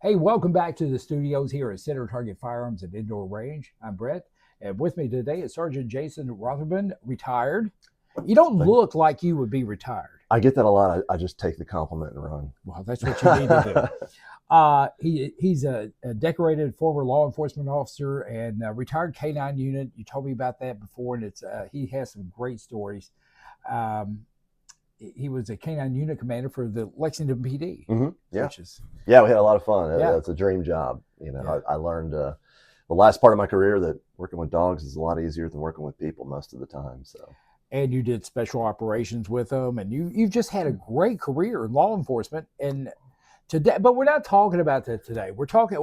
Hey, welcome back to the studios here at Center Target Firearms and Indoor Range. I'm Brett, and with me today is Sergeant Jason Rothermund, retired. You don't look like you would be retired. I get that a lot. I just take the compliment and run. Well, that's what you need to do. He's a decorated former law enforcement officer and a retired K-9 unit. You told me about that before, and he has some great stories. Um, he was a K-9 unit commander for the Lexington PD, Yeah, which is we had a lot of fun. It's a dream job. I learned the last part of my career that working with dogs is a lot easier than working with people most of the time. So, and you did special operations with them, and you've just had a great career in law enforcement. And today, but we're not talking about that today. We're talking.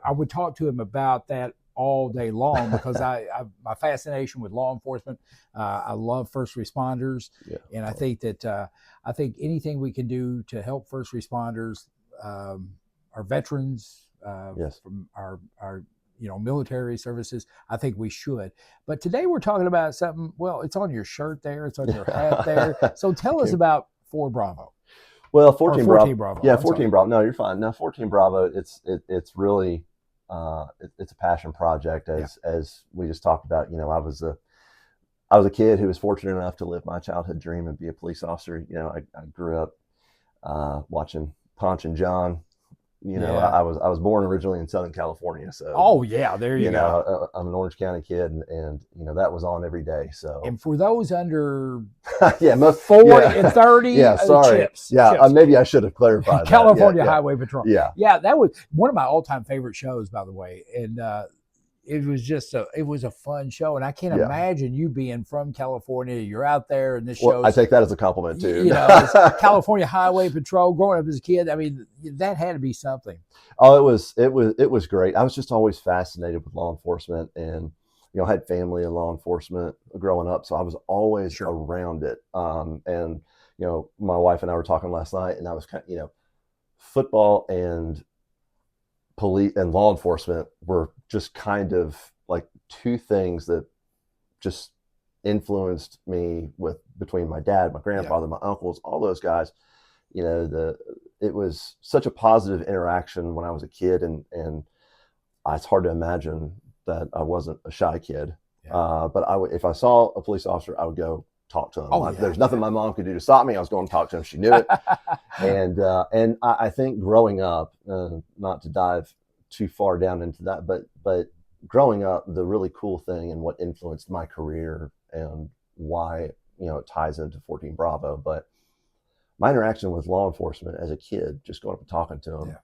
I would talk to him about that all day long because my fascination with law enforcement. I love first responders, and I think that I think anything we can do to help first responders, our veterans, from our military services, I think we should. But today we're talking about something. Well, it's on your shirt there. It's on your hat there. So tell us about 4 Bravo. Well, 14 Bravo. Bravo. Yeah, 14 Bravo. No, you're fine. No, 14 Bravo. It's really it's a passion project, as we just talked about. I was a kid who was fortunate enough to live my childhood dream and be a police officer. I grew up watching Ponch and John. I was born originally in Southern California, so there you go. I'm an Orange County kid, and that was on every day. So, and for those under 40 and 30, chips. Maybe I should have clarified. California Highway Patrol. Yeah, that was one of my all-time favorite shows, by the way, and it was just it was a fun show, and I can't imagine you being from California. You're out there, and this show. I take that as a compliment too. California Highway Patrol. Growing up as a kid, I mean, that had to be something. Oh, it was great. I was just always fascinated with law enforcement, and I had family in law enforcement growing up, so I was always around it. And my wife and I were talking last night, and I was kind of, football and police and law enforcement were just kind of like two things that just influenced me between my dad, my grandfather, my uncles, all those guys. It was such a positive interaction when I was a kid, and it's hard to imagine that I wasn't a shy kid. But if I saw a police officer, I would go talk to him. There's nothing my mom could do to stop me. I was going to talk to him. She knew it. And I think growing up, not to dive too far down into that, but growing up, the really cool thing and what influenced my career and why, it ties into 14 Bravo. But my interaction with law enforcement as a kid, just going up and talking to them,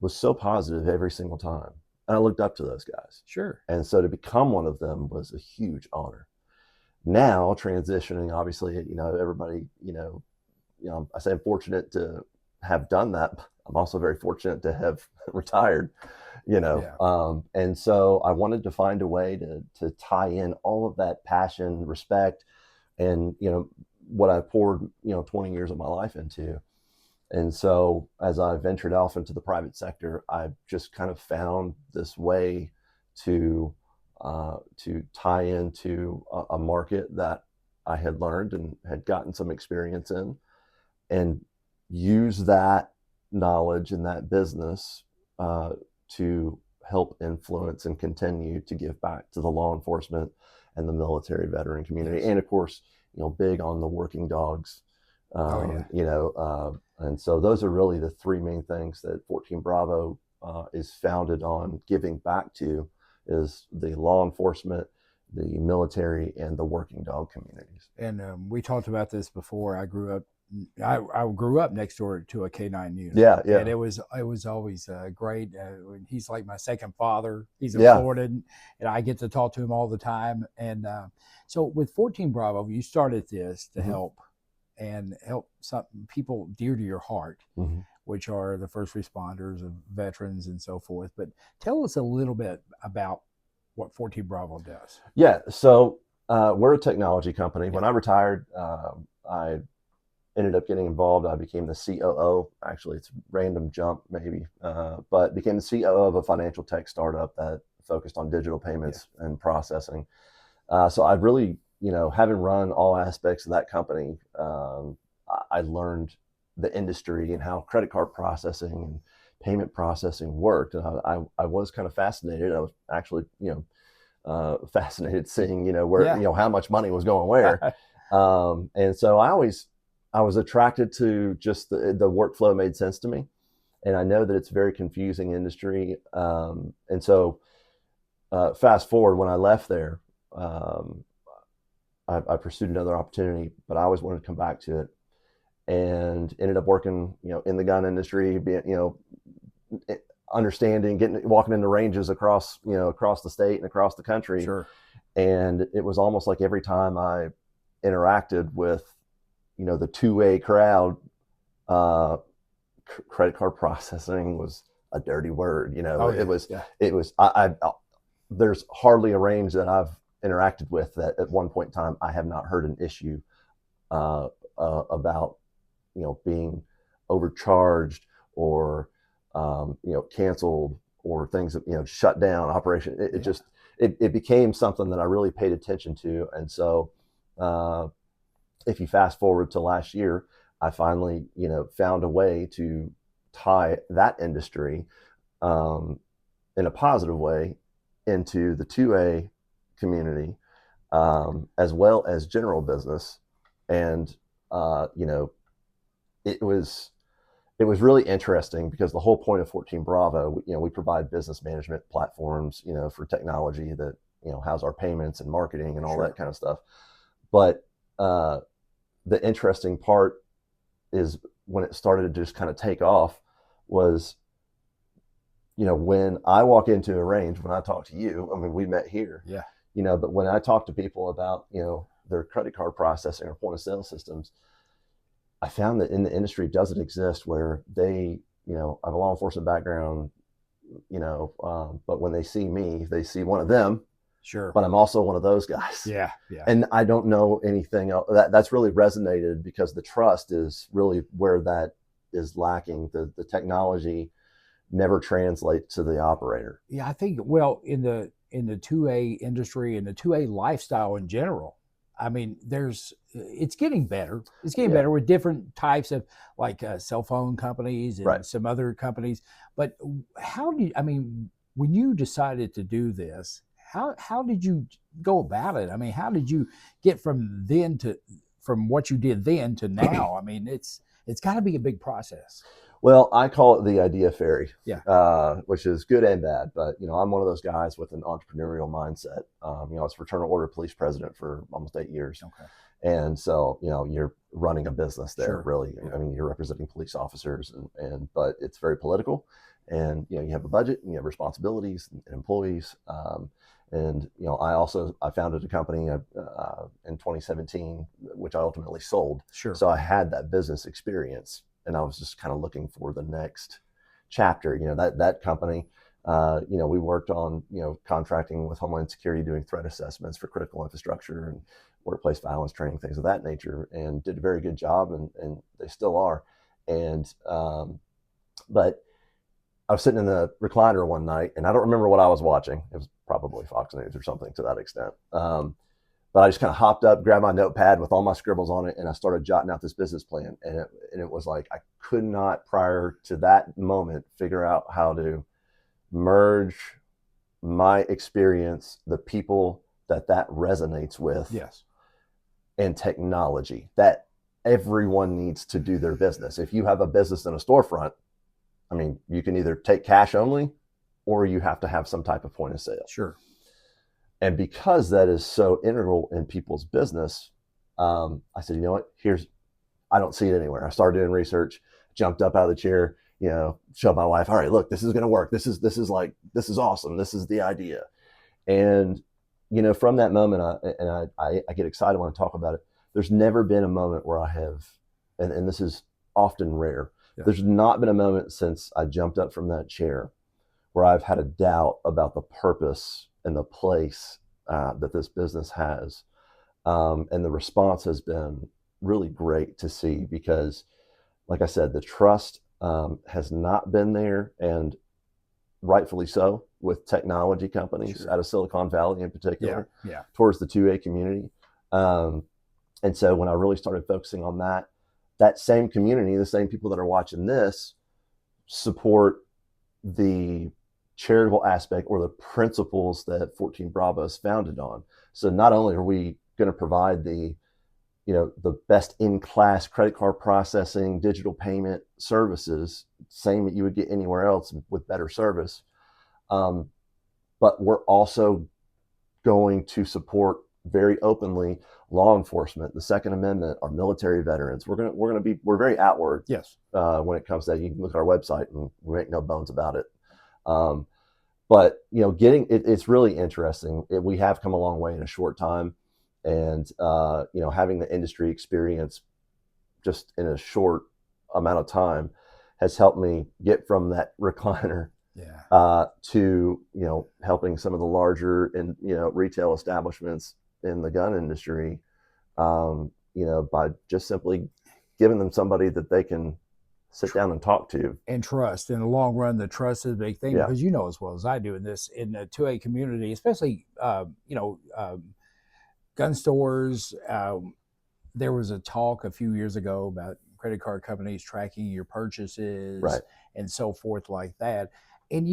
was so positive every single time. And I looked up to those guys. Sure. And so to become one of them was a huge honor. Now transitioning, obviously, everybody, I say I'm fortunate to have done that. I'm also very fortunate to have retired, and so I wanted to find a way to tie in all of that passion, respect, and, what I poured, 20 years of my life into. And so as I ventured off into the private sector, I just kind of found this way to tie into a market that I had learned and had gotten some experience in, and use that knowledge in that business to help influence and continue to give back to the law enforcement and the military veteran community. And of course, big on the working dogs, and so those are really the 3 main things that 14 Bravo is founded on giving back to, is the law enforcement, the military, and the working dog communities. And we talked about this before. I grew up next door to a K-9 unit. Yeah. And it was always great. He's like my second father. He's in Florida, and I get to talk to him all the time. And so with 14 Bravo, you started this to help some people dear to your heart, which are the first responders, and veterans, and so forth. But tell us a little bit about what 14 Bravo does. Yeah, so we're a technology company. When I retired, I ended up getting involved. I became the COO. Actually, it's a random jump maybe, but became the COO of a financial tech startup that focused on digital payments and processing. So I really, having run all aspects of that company, I learned the industry and how credit card processing and payment processing worked. And I was kind of fascinated. I was actually, fascinated seeing, where, Yeah. how much money was going where. And so I was attracted to just the workflow made sense to me. And I know that it's a very confusing industry. And so fast forward, when I left there, I pursued another opportunity, but I always wanted to come back to it, and ended up working, in the gun industry, being, understanding, walking into ranges across the state and across the country. Sure. And it was almost like every time I interacted with, the 2A crowd, uh, credit card processing was a dirty word. Oh yeah. It was, there's hardly a range that I've interacted with that at one point in time I have not heard an issue about, being overcharged or, canceled, or things that, shut down operation. It just, it became something that I really paid attention to. And so, if you fast forward to last year, I finally, found a way to tie that industry, in a positive way, into the 2A community, as well as general business. And, it was really interesting, because the whole point of 14 Bravo, we provide business management platforms, for technology that, house our payments and marketing and all Sure. that kind of stuff. But the interesting part is, when it started to just kind of take off, was, when I walk into a range, when I talk to you, I mean, we met here, Yeah. but when I talk to people about, their credit card processing or point of sale systems, I found that in the industry it doesn't exist, where they, have a law enforcement background, but when they see me, they see one of them. Sure. But I'm also one of those guys. Yeah. Yeah. And I don't know anything else. That's really resonated, because the trust is really where that is lacking. The technology never translates to the operator. Yeah. I think, well, in the 2A industry and the 2A lifestyle in general, I mean, it's getting better. It's getting better with different types of, like, cell phone companies and some other companies. But I mean, when you decided to do this, how did you go about it? I mean, how did you get from what you did then to now? I mean, it's got to be a big process. Well, I call it the idea fairy, Yeah. Which is good and bad. But, I'm one of those guys with an entrepreneurial mindset. I was fraternal order police president for almost 8 years. Okay. And so, you're running a business there, Sure. really. I mean, you're representing police officers, but it's very political. And, you have a budget, and you have responsibilities and employees. And, I founded a company in 2017, which I ultimately sold. Sure. So I had that business experience, and I was just kind of looking for the next chapter. That company, we worked on, contracting with Homeland Security, doing threat assessments for critical infrastructure and workplace violence training, things of that nature, and did a very good job, and they still are. And, but I was sitting in the recliner one night, and I don't remember what I was watching. It was probably Fox News or something to that extent. But I just kind of hopped up, grabbed my notepad with all my scribbles on it, and I started jotting out this business plan. And it was like, I could not, prior to that moment, figure out how to merge my experience, the people that resonates with, Yes, and technology that everyone needs to do their business. If you have a business in a storefront, I mean, you can either take cash only, or you have to have some type of point of sale. sure. And because that is so integral in people's business, I said, you know what? I don't see it anywhere. I started doing research, jumped up out of the chair, showed my wife, all right, look, this is going to work. This is awesome. This is the idea. And, from that moment, I get excited when I talk about it. There's never been a moment where I have, and this is often rare. Yeah. There's not been a moment since I jumped up from that chair where I've had a doubt about the purpose and the place that this business has. And the response has been really great to see, because, like I said, the trust has not been there, and rightfully so, with technology companies out of Silicon Valley in particular, towards the 2A community. And so when I really started focusing on that same community, the same people that are watching this, support the charitable aspect or the principles that 14 Bravo is founded on. So not only are we going to provide the best in class credit card processing, digital payment services, same that you would get anywhere else with better service, but we're also going to support very openly law enforcement, the Second Amendment, our military veterans. We're very outward. Yes. When it comes to that. You can look at our website and we make no bones about it. But it's really interesting. We have come a long way in a short time, and having the industry experience just in a short amount of time has helped me get from that recliner to helping some of the larger and retail establishments in the gun industry, by just simply giving them somebody that they can sit down and talk to and trust. In the long run, the trust is a big thing, because you know as well as I do in the 2A community, especially gun stores. There was a talk a few years ago about credit card companies tracking your purchases and so forth like that. And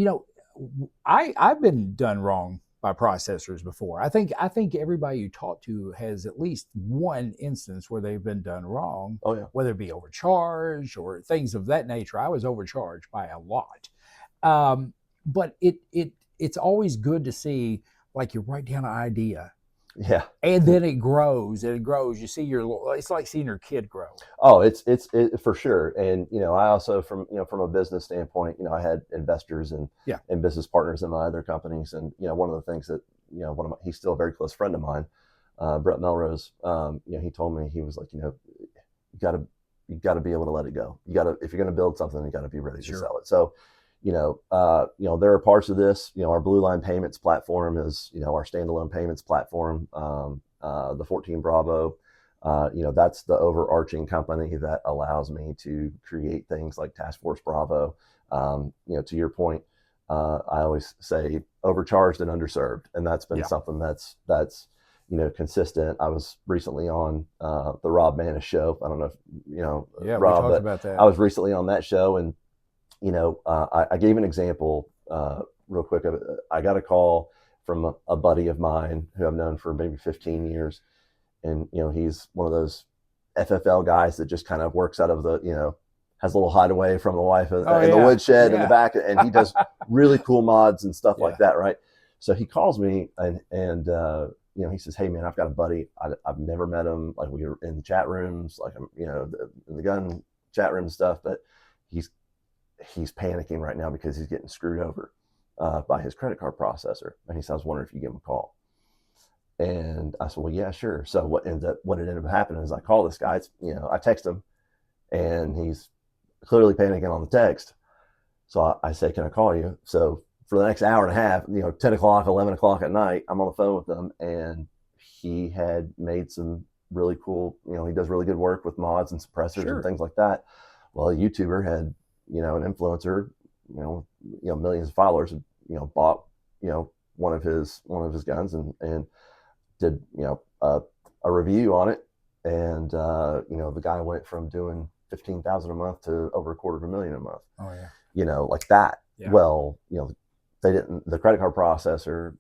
I've been done wrong by processors before. I think everybody you talk to has at least one instance where they've been done wrong. Oh yeah. Whether it be overcharged or things of that nature. I was overcharged by a lot. But it's always good to see, like, you write down an idea. Yeah. And then it grows and it grows. You see it's like seeing your kid grow. Oh, it's for sure. And, I also, from a business standpoint, I had investors and business partners in my other companies. And, one of the things that, he's still a very close friend of mine, Brett Melrose, he told me, he was like, you got to be able to let it go. If you're going to build something, you got to be ready to sell it. So, there are parts of this, our Blue Line Payments platform is, our standalone payments platform, the 14 Bravo, that's the overarching company that allows me to create things like Task Force Bravo. To your point, I always say overcharged and underserved. And that's been something that's consistent. I was recently on the Rob Manis show. I don't know if, Rob, we talked about that. I was recently on that show, and I gave an example real quick of it. I got a call from a buddy of mine who I've known for maybe 15 years. And, he's one of those FFL guys that just kind of works out of the, has a little hideaway from the wife in the woodshed in the back. And he does really cool mods and stuff like that. Right. So he calls me and he says, "Hey man, I've got a buddy. I've never met him. Like, we were in the chat rooms, like, in the gun chat room and stuff, but he's panicking right now because he's getting screwed over by his credit card processor." And he said, "I was wondering if you give him a call." And I said, "Well, yeah, sure." So what ended up happening is I call this guy, I text him, and he's clearly panicking on the text. So I say, "Can I call you?" So for the next hour and a half, 10 o'clock, 11 o'clock at night, I'm on the phone with him, and he had made some really cool, he does really good work with mods and suppressors and things like that. Well, a YouTuber had, an influencer, millions of followers, bought, one of his guns and did, a review on it. And, the guy went from doing 15,000 a month to over $250,000 a month. Oh yeah. Like that. Yeah. Well, the credit card processor,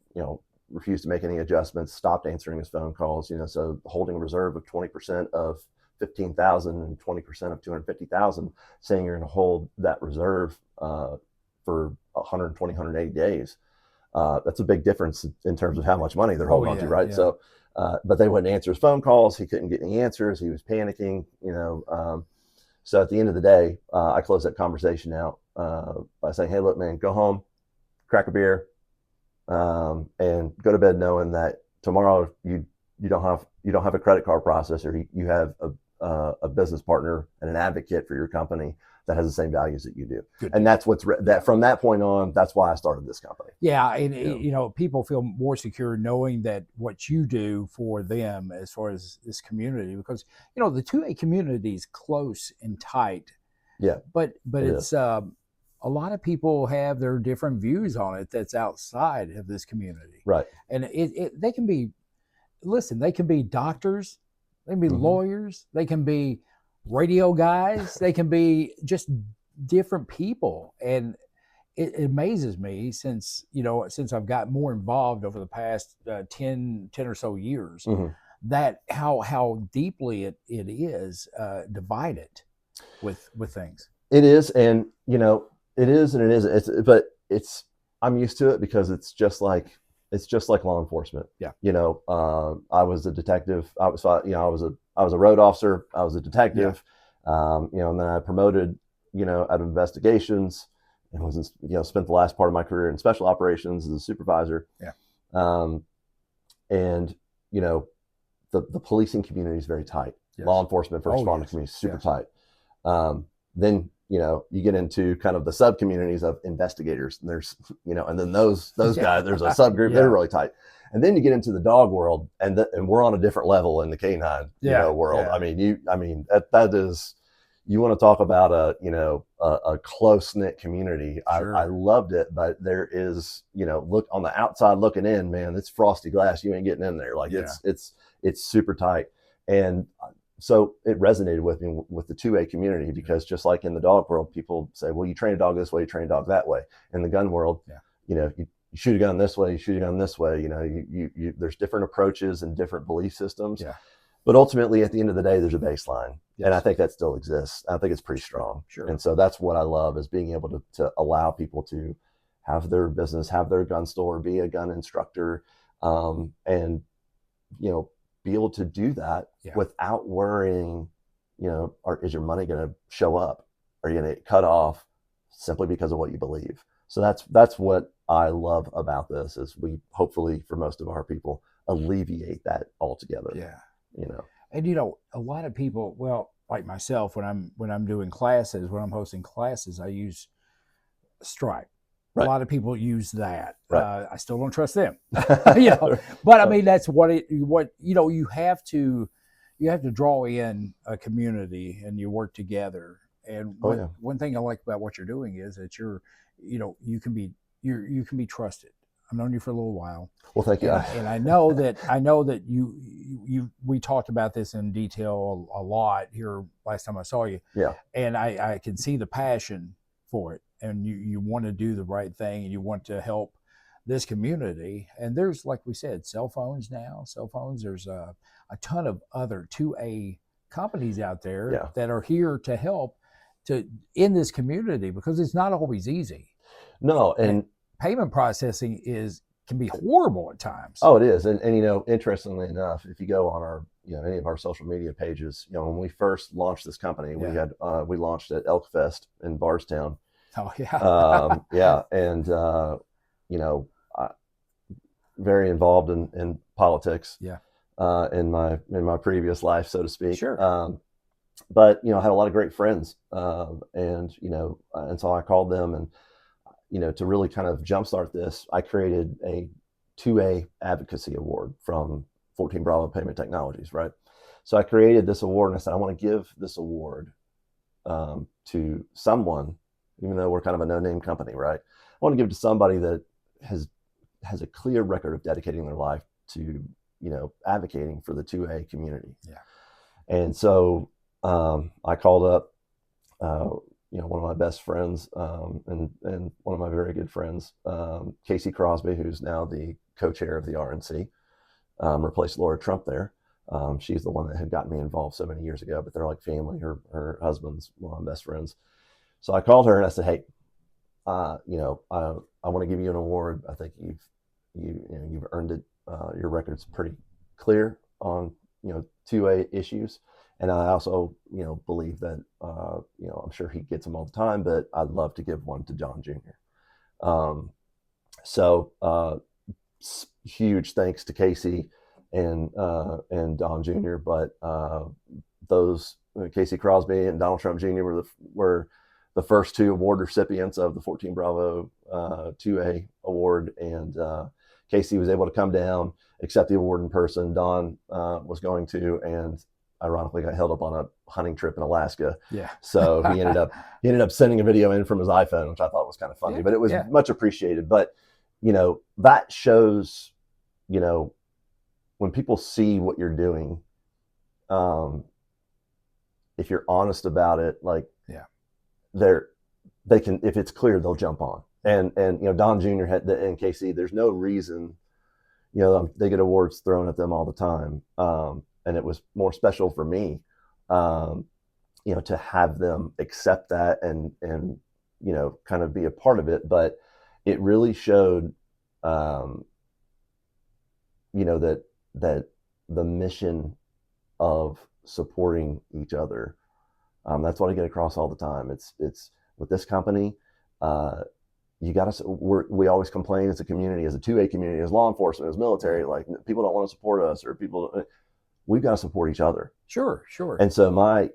refused to make any adjustments, stopped answering his phone calls, so holding a reserve of 20% of 15,000 and 20% of 250,000, saying you're going to hold that reserve for 120, 180 days. That's a big difference in terms of how much money they're holding on to, right? Yeah. So, but they wouldn't answer his phone calls. He couldn't get any answers. He was panicking, so at the end of the day, I closed that conversation out by saying, "Hey, look, man, go home, crack a beer, and go to bed knowing that tomorrow you don't have a credit card processor. You have a business partner and an advocate for your company that has the same values that you do." Good. And that's that from that point on, that's why I started this company. Yeah. And, people feel more secure knowing that what you do for them as far as this community, because, the 2A community is close and tight. Yeah. But it's, a lot of people have their different views on it that's outside of this community. Right. And they can be doctors, they can be lawyers, they can be radio guys, they can be just different people. And it amazes me since, since I've got more involved over the past 10 or so years, Mm-hmm. that how deeply it is divided with things. It is, and it is, and it isn't. I'm used to it because it's just like law enforcement. Yeah. I was a detective. I was a road officer. I was a detective. And then I promoted, out of investigations, and spent the last part of my career in special operations as a supervisor. Yeah. And the policing community is very tight. Yes. Law enforcement, first responder community is super tight. Then you get into kind of the sub communities of investigators, and there's and then those guys, there's a subgroup, they're really tight. And then you get into the dog world, and we're on a different level in the canine world. Yeah. I mean that is, you want to talk about a close knit community. Sure. I loved it, but there is, look on the outside looking in, man, it's frosty glass. You ain't getting in there. Like it's super tight. And so it resonated with me with the 2A community, because just like in the dog world, people say, well, you train a dog this way, you train a dog that way. In the gun world, you shoot a gun this way, you shoot a gun this way. You there's different approaches and different belief systems. Yeah. But ultimately, at the end of the day, there's a baseline. Yes. And I think that still exists. I think it's pretty strong. Sure. And so that's what I love, is being able to allow people to have their business, have their gun store, be a gun instructor, and, be able to do that without worrying, is your money going to show up? Are you going to get cut off simply because of what you believe? So that's what I love about this, is we hopefully, for most of our people, alleviate that altogether. Yeah. And a lot of people, well, like myself, when I'm doing classes, when I'm hosting classes, I use Stripe. Right. A lot of people use that. Right. I still don't trust them. But I mean, that's you have to draw in a community, and you work together. And one thing I like about what you're doing is that you can be trusted. I've known you for a little while. Well, thank you. And I know that we talked about this in detail a lot here last time I saw you. Yeah. And I can see the passion for it, and you want to do the right thing, and you want to help this community. And there's, like we said, cell phones. There's a ton of other 2A companies out there that are here to help in this community, because it's not always easy. No, and payment processing can be horrible at times. Oh, it is. And interestingly enough, if you go on our, any of our social media pages, when we first launched this company, we launched at Elk Fest in Bardstown. Oh yeah. Yeah. And, very involved in politics. Yeah. In my previous life, so to speak. Sure. But, I had a lot of great friends. And so I called them, and, to really kind of jumpstart this, I created a 2A advocacy award from 14 Bravo Payment Technologies, right? So I created this award, and I said, I want to give this award to someone, even though we're kind of a no-name company, right? I want to give it to somebody that has a clear record of dedicating their life to, advocating for the 2A community. Yeah. And so I called up one of my best friends, and one of my very good friends, Casey Crosby, who's now the co-chair of the RNC, replaced Laura Trump there. She's the one that had gotten me involved so many years ago, but they're like family. Her husband's one of my best friends. So I called her and I said, hey, I want to give you an award. I think you've earned it. Your record's pretty clear on, 2A issues. And I also, believe that, I'm sure he gets them all the time, but I'd love to give one to John Jr. So huge thanks to Casey and Don Jr. But those Casey Crosby and Donald Trump Jr. were the first two award recipients of the 14 Bravo 2A award, and Casey was able to come down, accept the award in person. Don was going to, and ironically got held up on a hunting trip in Alaska. Yeah. So he ended up sending a video in from his iPhone, which I thought was kind of funny, but it was much appreciated. But, that shows, when people see what you're doing, if you're honest about it, like, they can, if it's clear, they'll jump on. And Don Jr. had the NKC. There's no reason, they get awards thrown at them all the time. And it was more special for me, to have them accept that and kind of be a part of it. But it really showed, that the mission of supporting each other. That's what I get across all the time. It's with this company. You got to. We always complain as a community, as a 2A community, as law enforcement, as military. Like people don't want to support us, or people. We've got to support each other. Sure. And so my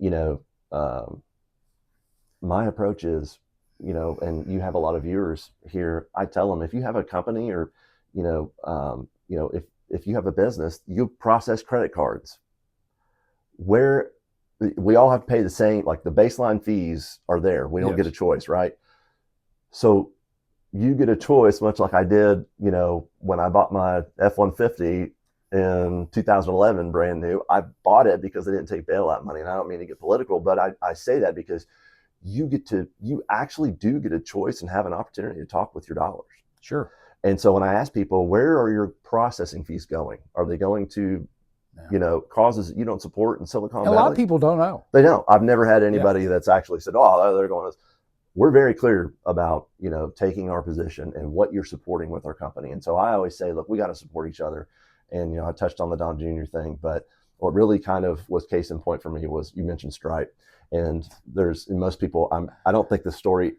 approach is, and you have a lot of viewers here. I tell them, if you have a company or, if you have a business, you process credit cards. Where we all have to pay the same, like the baseline fees are there. We don't get a choice, right? So you get a choice, much like I did, when I bought my F-150 in 2011, brand new. I bought it because they didn't take bailout money. And I don't mean to get political, but I say that because you actually do get a choice and have an opportunity to talk with your dollars. Sure. And so when I ask people, where are your processing fees going? Are they going to, causes that you don't support in Silicon Valley? A lot of people don't know. They don't. I've never had anybody that's actually said, oh, they're going to. We're very clear about, taking our position and what you're supporting with our company. And so I always say, look, we got to support each other. And, I touched on the Don Jr. thing, but what really kind of was case in point for me was you mentioned Stripe. And most people, I don't think the story,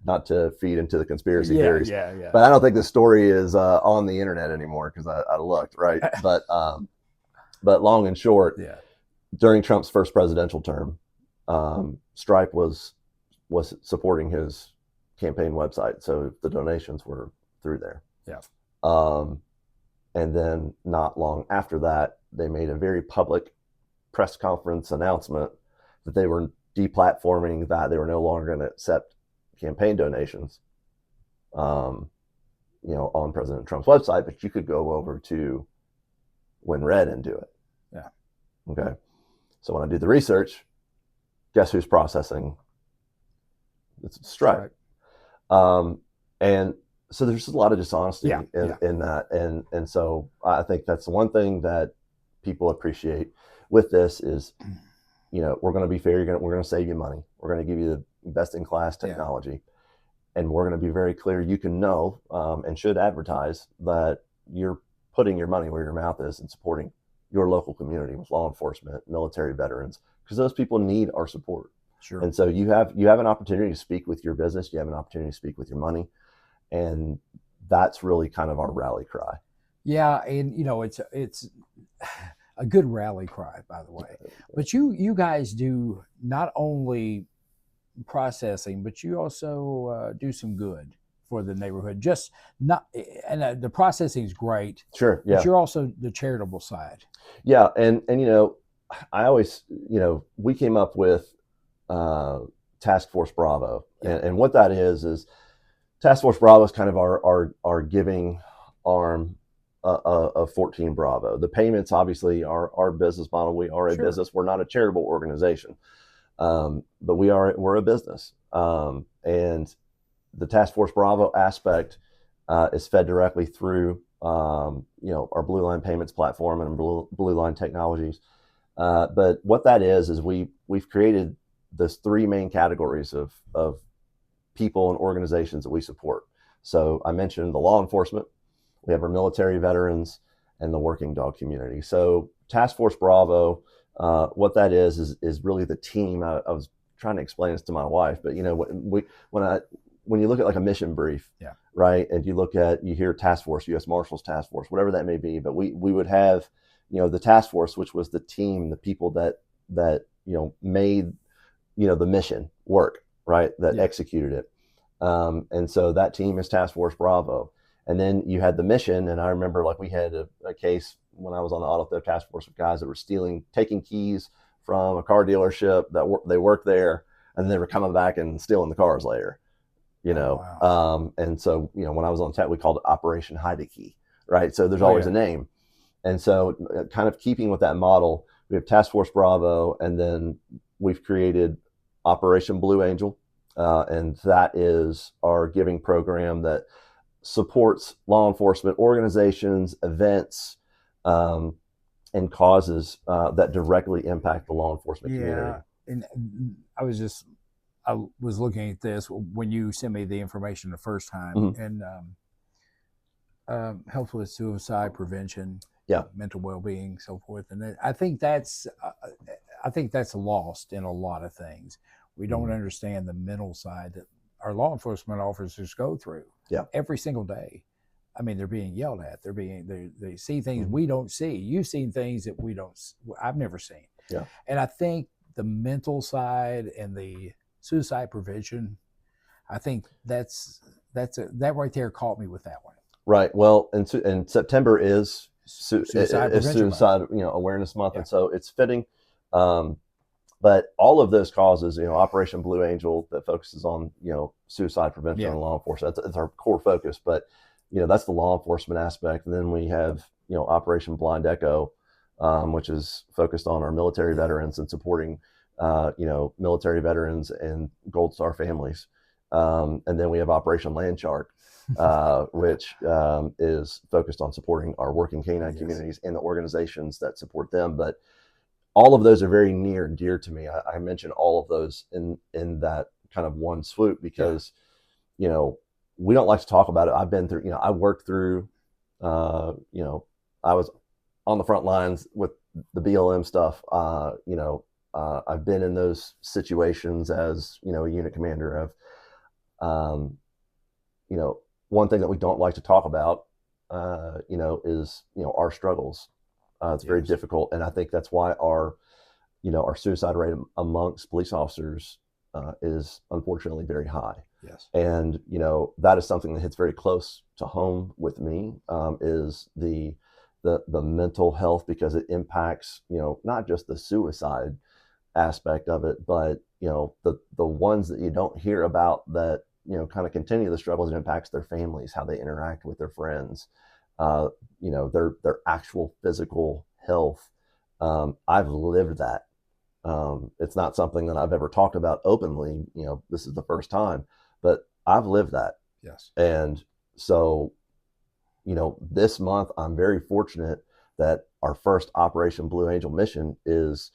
not to feed into the conspiracy theories, but I don't think the story is on the internet anymore because I looked, right? But long and short, during Trump's first presidential term, Stripe was supporting his campaign website. So the donations were through there. Yeah. And then not long after that, they made a very public press conference announcement that they were deplatforming that. They were no longer going to accept campaign donations, on President Trump's website, but you could go over to WinRed and do it. Yeah. Okay. So when I do the research, guess who's processing? It's Stripe. And so there's a lot of dishonesty in that. And so I think that's the one thing that people appreciate with this is, we're going to be fair. We're going to save you money. We're going to give you the best in class technology. And we're going to be very clear. You can know and should advertise that you're putting your money where your mouth is and supporting your local community with law enforcement, military veterans, because those people need our support. Sure. And so you have an opportunity to speak with your business. You have an opportunity to speak with your money. And that's really kind of our rally cry. Yeah. And, it's a good rally cry, by the way. But you guys do not only processing, but you also do some good for the neighborhood. The processing is great. Sure. Yeah. But you're also the charitable side. Yeah. And I always, we came up with Task Force Bravo. Yeah. And what that is Task Force Bravo is kind of our giving arm of 14 Bravo. The payments obviously are our business model. We are a business. We're not a charitable organization, but we're a business. And the Task Force Bravo aspect is fed directly through our Blue Line payments platform and Blue Line technologies. But what that is we've created this three main categories of people and organizations that we support. So I mentioned the law enforcement, we have our military veterans, and the working dog community. So Task Force Bravo, what that is really the team. I was trying to explain this to my wife, but when you look at like a mission brief, right, and you hear Task Force, U.S. Marshals Task Force, whatever that may be, but we would have the task force, which was the team, the people that made the mission work, right, that executed it. And so that team is Task Force Bravo. And then you had the mission. And I remember we had a case when I was on the auto theft task force with guys that were taking keys from a car dealership they worked there, and they were coming back and stealing the cars later, Wow. And so, when I was on tech, we called it Operation Hide a Key, right? So there's always a name. And so kind of keeping with that model, we have Task Force Bravo, and then we've created Operation Blue Angel, and that is our giving program that supports law enforcement organizations, events, and causes that directly impact the law enforcement community. And I was looking at this when you sent me the information the first time, Mm-hmm. and helps with suicide prevention, Yeah, mental well-being, so forth. And I think that's lost in a lot of things. We don't understand the mental side that our law enforcement officers go through every single day. I mean, they're being yelled at. They see things we don't see. You've seen things that I've never seen. Yeah. And I think the mental side and the suicide prevention, I think that right there caught me with that one. Right. Well, and September is suicide awareness month, and so it's fitting. But all of those causes, Operation Blue Angel that focuses on suicide prevention and law enforcement. That's our core focus. But that's the law enforcement aspect. And then we have Operation Blind Echo, which is focused on our military veterans and supporting military veterans and Gold Star families. And then we have Operation Land Shark, which is focused on supporting our working canine communities and the organizations that support them. But all of those are very near and dear to me. I mentioned all of those in that kind of one swoop because, we don't like to talk about it. I've been through, I worked through, I was on the front lines with the BLM stuff. I've been in those situations as, a unit commander of, one thing that we don't like to talk about, is, our struggles. It's very difficult. And I think that's why our suicide rate amongst police officers is unfortunately very high. Yes. And, that is something that hits very close to home with me, is the mental health, because it impacts, not just the suicide aspect of it, but, the ones that you don't hear about that, kind of continue the struggles. It impacts their families, how they interact with their friends, their actual physical health. I've lived that. It's not something that I've ever talked about openly. This is the first time, but I've lived that. Yes. And so, this month I'm very fortunate that our first Operation Blue Angel mission is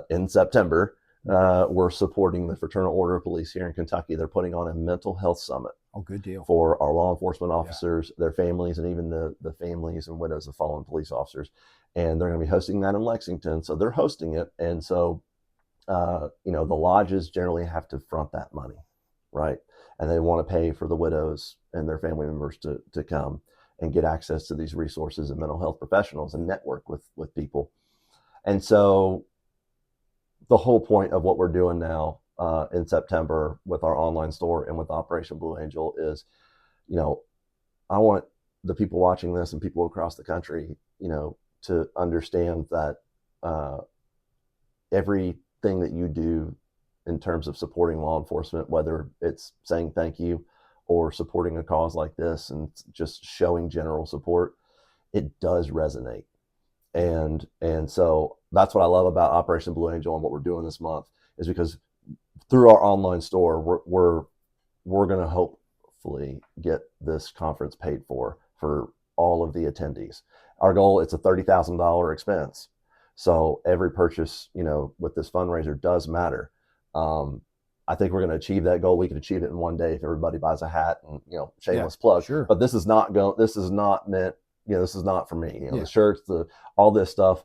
in September. We're supporting the Fraternal Order of Police here in Kentucky. They're putting on a mental health summit. Oh, good deal. For our law enforcement officers, their families, and even the families and widows of fallen police officers. And they're going to be hosting that in Lexington. So they're hosting it. And so, the lodges generally have to front that money, right? And they want to pay for the widows and their family members to come and get access to these resources and mental health professionals and network with people. And so the whole point of what we're doing now in September with our online store and with Operation Blue Angel is, I want the people watching this and people across the country, to understand that everything that you do in terms of supporting law enforcement, whether it's saying thank you or supporting a cause like this and just showing general support, it does resonate. And so that's what I love about Operation Blue Angel and what we're doing this month, is because through our online store, we're going to hopefully get this conference paid for all of the attendees. Our goal, it's a $30,000 expense. So every purchase, with this fundraiser does matter. I think we're going to achieve that goal. We could achieve it in one day if everybody buys a hat and, shameless plug. Sure. But this is not meant, this is not for me. The shirts, all this stuff.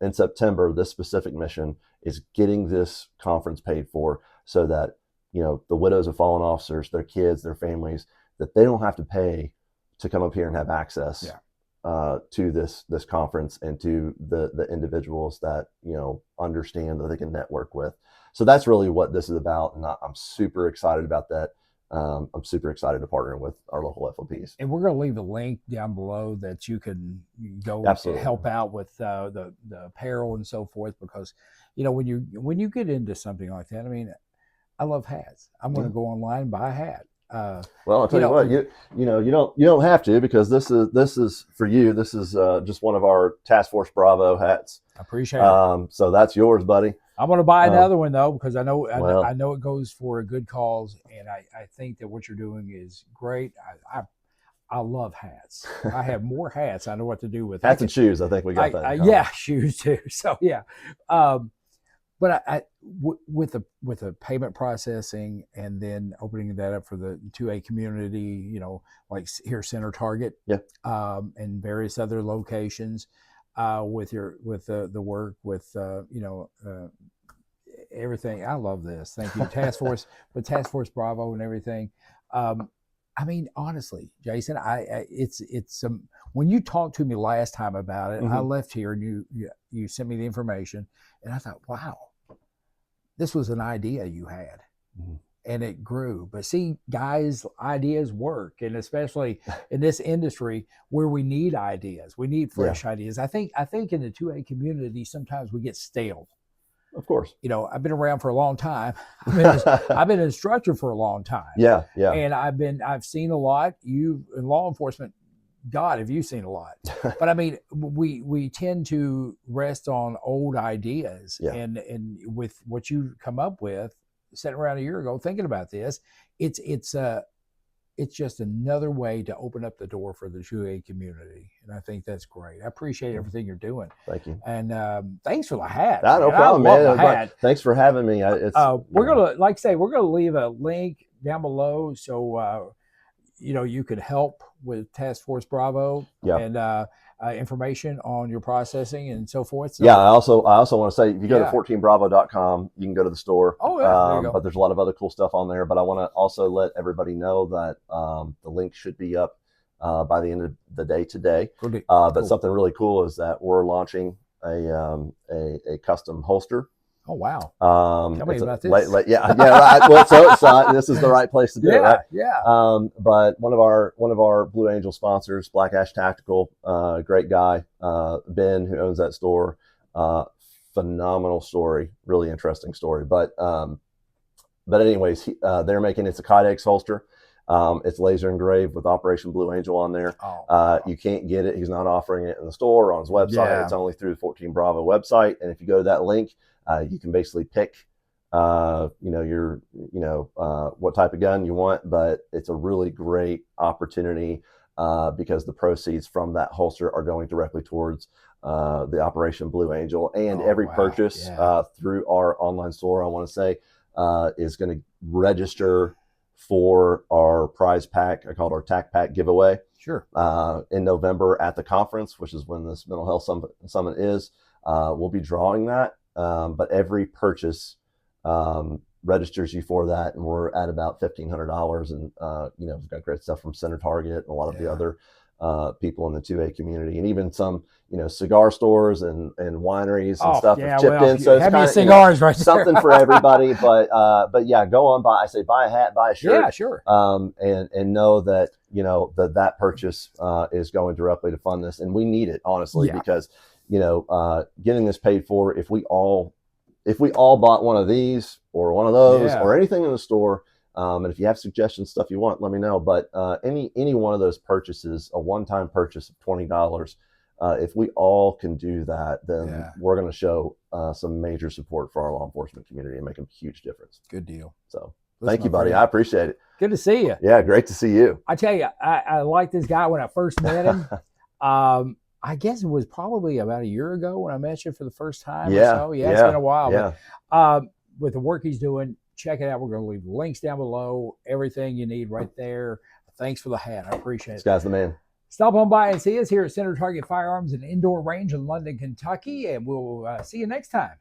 In September, this specific mission is getting this conference paid for so that, the widows of fallen officers, their kids, their families, that they don't have to pay to come up here and have access to this conference and to the individuals that, understand that they can network with. So that's really what this is about. And I'm super excited about that. I'm super excited to partner with our local FOPs. And we're going to leave a link down below that you can go help out with the apparel and so forth, because, when you get into something like that, I mean, I love hats. I'm going to go online and buy a hat. Well, I'll tell you what, you don't have to, because this is for you. This is just one of our Task Force Bravo hats. I appreciate it. So that's yours, buddy. I'm going to buy another one though, because I know Well, I know it goes for a good cause, and I think that what you're doing is great. I love hats. I have more hats. I know what to do with. hats and shoes. I think we got that in common. Yeah, shoes too. So yeah, but with the payment processing and then opening that up for the 2A community, you know, like here Center Target, Yeah. And various other locations, with the work with you know. Everything. I love this. Thank you, Task Force, with Task Force Bravo and everything. I mean, honestly, Jason, it's when you talked to me last time about it, I left here and you sent me the information, and I thought, wow, this was an idea you had, and it grew. But see, guys, ideas work, and especially in this industry where we need ideas, we need fresh ideas. I think in the 2A community, sometimes we get stale. Of course. You know, I've been around for a long time. I've been an instructor for a long time. Yeah. And I've seen a lot. You in law enforcement, God, have you seen a lot? But I mean, we tend to rest on old ideas, and with what you come up with, sitting around a year ago thinking about this, it's just another way to open up the door for the 2A community. And I think that's great. I appreciate everything you're doing. Thank you. And thanks for the hat. No problem, man. The hat. Thanks for having me. We're going to, like I say, we're going to leave a link down below. So, you know, you could help with Task Force Bravo and information on your processing and so forth. So, I also want to say, if you go to 14bravo.com, you can go to the store. Oh, yeah. There you go. But there's a lot of other cool stuff on there. But I want to also let everybody know that the link should be up by the end of the day today. But something really cool is that we're launching a custom holster. Oh, wow. Tell me about this. Right. Well, so this is the right place to do it, right? Yeah. But one of our Blue Angel sponsors, Black Ash Tactical, great guy, Ben, who owns that store, phenomenal story, really interesting story. But anyways, they're making, it's a Kydex holster. It's laser engraved with Operation Blue Angel on there. You can't get it. He's not offering it in the store or on his website. It's only through the 14 Bravo website. And if you go to that link, you can basically pick, what type of gun you want. But it's a really great opportunity because the proceeds from that holster are going directly towards the Operation Blue Angel. And every purchase through our online store, I want to say, is going to register for our prize pack. I call it our TAC pack giveaway. Sure. In November at the conference, which is when this mental health summit is, we'll be drawing that. But every purchase registers you for that, and we're at about $1,500. And we've got great stuff from Center Target and a lot of the other people in the 2A community, and even some cigar stores and wineries and stuff have chipped in. So it's kind of cigars right there. Something for everybody. But go on, buy a hat, buy a shirt. Yeah, sure. And know that that purchase is going directly to fund this, and we need it, honestly, because getting this paid for, if we all bought one of these or one of those or anything in the store, and if you have suggestions, stuff you want, let me know. But any one of those purchases, a one-time purchase of $20, if we all can do that, then we're going to show some major support for our law enforcement community and make a huge difference. Good deal. So thank you, buddy. I appreciate it. Good to see you. Yeah, great to see you. I tell you, I like this guy when I first met him. I guess it was probably about a year ago when I met you for the first time. Or so. It's been a while. Yeah. But, with the work he's doing, check it out. We're going to leave links down below. Everything you need right there. Thanks for the hat. I appreciate it. This guy's the man. Stop on by and see us here at Center Target Firearms and Indoor Range in London, Kentucky, and we'll see you next time.